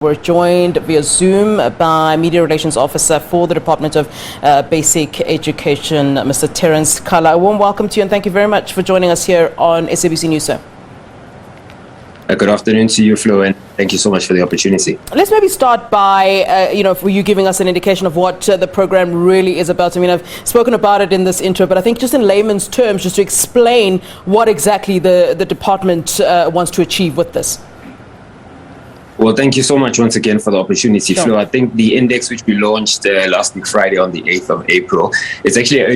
We're joined via Zoom by Media Relations Officer for the Department of Basic Education, Mr. Terrence Khala. A warm welcome to you and thank you very much for joining us here on SABC News, sir. Good afternoon to you, Flo, and thank you so much for the opportunity. Let's maybe start by, for you giving us an indication of what the program really is about. I mean, I've spoken about it in this intro, but I think just in layman's terms, just to explain what exactly the department wants to achieve with this. Well, thank you so much once again for the opportunity, Sure. Flo. I think the index which we launched last week, Friday, on the 8th of April, it's actually an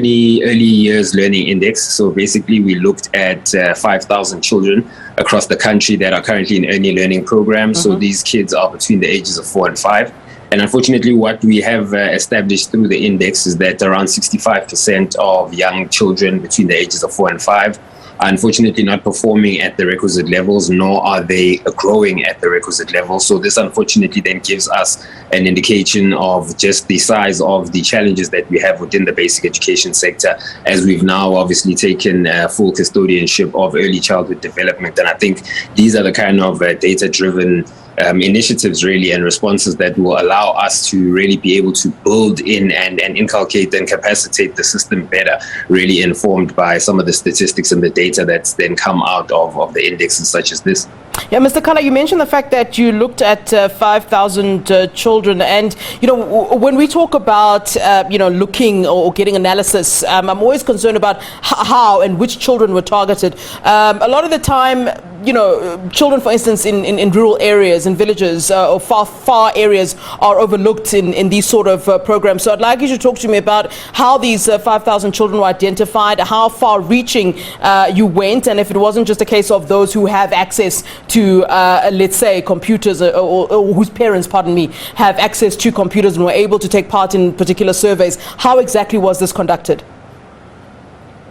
early years learning index. So basically, we looked at 5,000 children across the country that are currently in early learning programs. So these kids are between the ages of 4 and 5. And unfortunately, what we have established through the index is that around 65% of young children between the ages of 4 and 5 are unfortunately not performing at the requisite levels, nor are they growing at the requisite levels. So this unfortunately then gives us an indication of just the size of the challenges that we have within the basic education sector, as we've now obviously taken full custodianship of early childhood development. And I think these are the kind of data-driven initiatives really and responses that will allow us to really be able to build in and inculcate and capacitate the system better, really informed by some of the statistics and the data that's then come out of the indexes such as this. Yeah, Mr. Khala, you mentioned the fact that you looked at 5,000 children, and when we talk about looking or getting analysis, I'm always concerned about how and which children were targeted. A lot of the time, children, for instance, in rural areas, in villages or far areas are overlooked in these sort of programs. So I'd like you to talk to me about how these 5,000 children were identified, how far reaching you went, and if it wasn't just a case of those who have access to, let's say, computers or whose parents, have access to computers and were able to take part in particular surveys. How exactly was this conducted?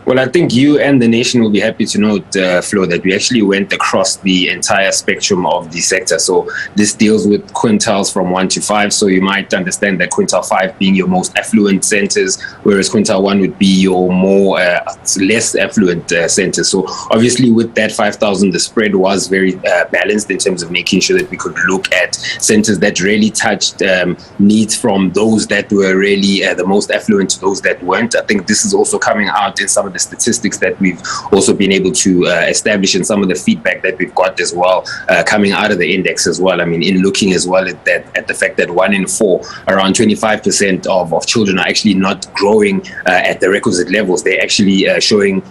Well, I think you and the nation will be happy to note, Flo, that we actually went across the entire spectrum of the sector. So this deals with quintiles from 1 to 5. So you might understand that quintile 5 being your most affluent centers, whereas quintile 1 would be your more less affluent centers. So obviously with that 5,000, the spread was very balanced in terms of making sure that we could look at centers that really touched needs from those that were really the most affluent to those that weren't. I think this is also coming out in some of the statistics that we've also been able to establish, and some of the feedback that we've got as well coming out of the index as well. I mean, in looking as well at the fact that 1 in 4, around 25% of children are actually not growing at the requisite levels. They're actually showing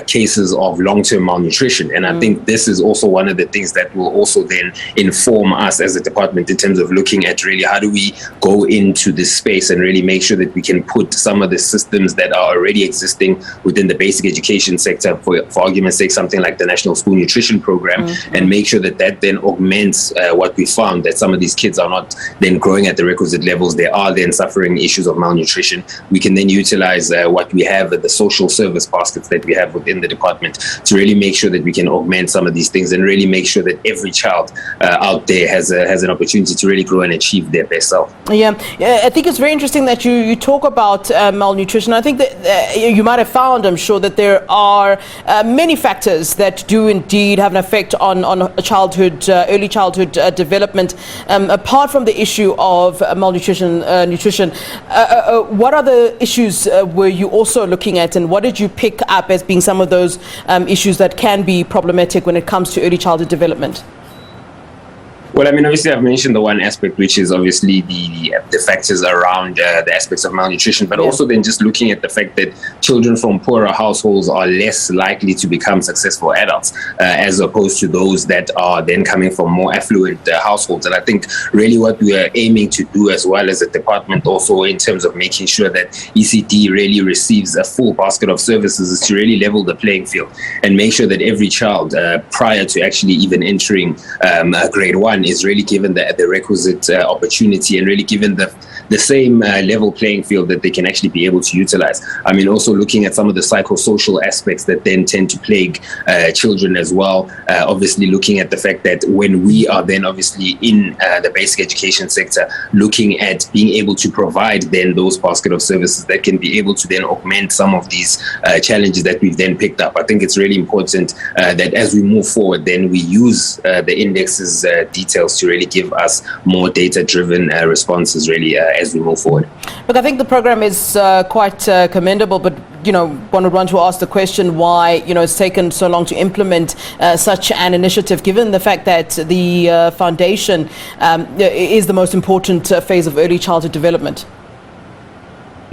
cases of long-term malnutrition. And I think this is also one of the things that will also then inform us as a department in terms of looking at really how do we go into this space and really make sure that we can put some of the systems that are already existing within the basic education sector, for argument's sake, something like the National School Nutrition Program, and make sure that that then augments what we found, that some of these kids are not then growing at the requisite levels. They are then suffering issues of malnutrition. We can then utilize what we have at the social service baskets that we have within the department to really make sure that we can augment some of these things and really make sure that every child out there has an opportunity to really grow and achieve their best self. Yeah, I think it's very interesting that you talk about malnutrition. I think that you might have found, I'm sure, that there are many factors that do indeed have an effect on early childhood development. Apart from the issue of malnutrition, what other issues were you also looking at, and what did you pick up as being some of those issues that can be problematic when it comes to early childhood development? Well, I mean, obviously, I've mentioned the one aspect, which is obviously the factors around the aspects of malnutrition, but also then just looking at the fact that children from poorer households are less likely to become successful adults as opposed to those that are then coming from more affluent households. And I think really what we are aiming to do as well as a department also in terms of making sure that ECD really receives a full basket of services is to really level the playing field and make sure that every child prior to actually even entering grade 1 is really given the requisite opportunity and really given the same level playing field that they can actually be able to utilize. I mean, also looking at some of the psychosocial aspects that then tend to plague children as well. Obviously looking at the fact that when we are then obviously in the basic education sector, looking at being able to provide then those basket of services that can be able to then augment some of these challenges that we've then picked up. I think it's really important that as we move forward, then we use the index's details details to really give us more data-driven responses really as we move forward. Look, I think the program is quite commendable, but one would want to ask the question why it's taken so long to implement such an initiative, given the fact that the foundation is the most important phase of early childhood development.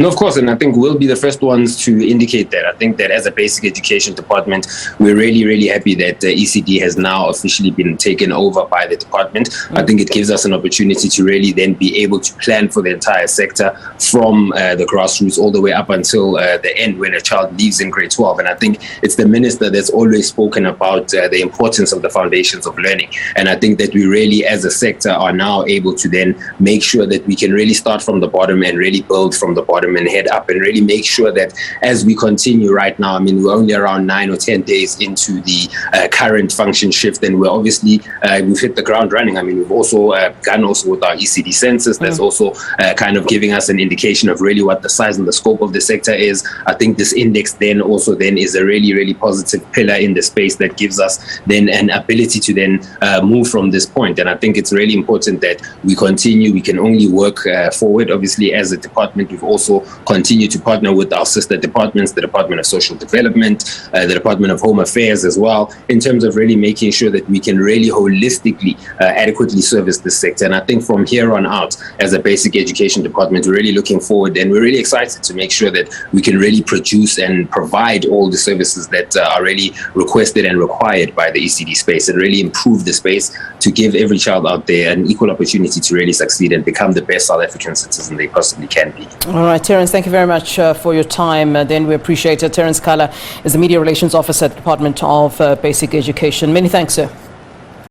No, of course, and I think we'll be the first ones to indicate that. I think that as a basic education department, we're really, really happy that ECD has now officially been taken over by the department. I think it gives us an opportunity to really then be able to plan for the entire sector from the grassroots all the way up until the end when a child leaves in grade 12. And I think it's the minister that's always spoken about the importance of the foundations of learning. And I think that we really, as a sector, are now able to then make sure that we can really start from the bottom and really build from the bottom and head up and really make sure that as we continue right now, I mean, we're only around 9 or 10 days into the current function shift, and we're obviously, we've hit the ground running. I mean, we've also begun also with our ECD census. That's also kind of giving us an indication of really what the size and the scope of the sector is. I think this index then also then is a really, really positive pillar in the space that gives us then an ability to then move from this point. And I think it's really important that we continue. We can only work forward. Obviously, as a department, we've also continue to partner with our sister departments, the Department of Social Development, the Department of Home Affairs as well, in terms of really making sure that we can really holistically adequately service this sector. And I think from here on out, as a basic education department, we're really looking forward and we're really excited to make sure that we can really produce and provide all the services that are really requested and required by the ECD space and really improve the space to give every child out there an equal opportunity to really succeed and become the best South African citizen they possibly can be. All right, Terrence, thank you very much for your time. Then we appreciate it. Terrence Khala is the Media Relations Officer at the Department of Basic Education. Many thanks, sir.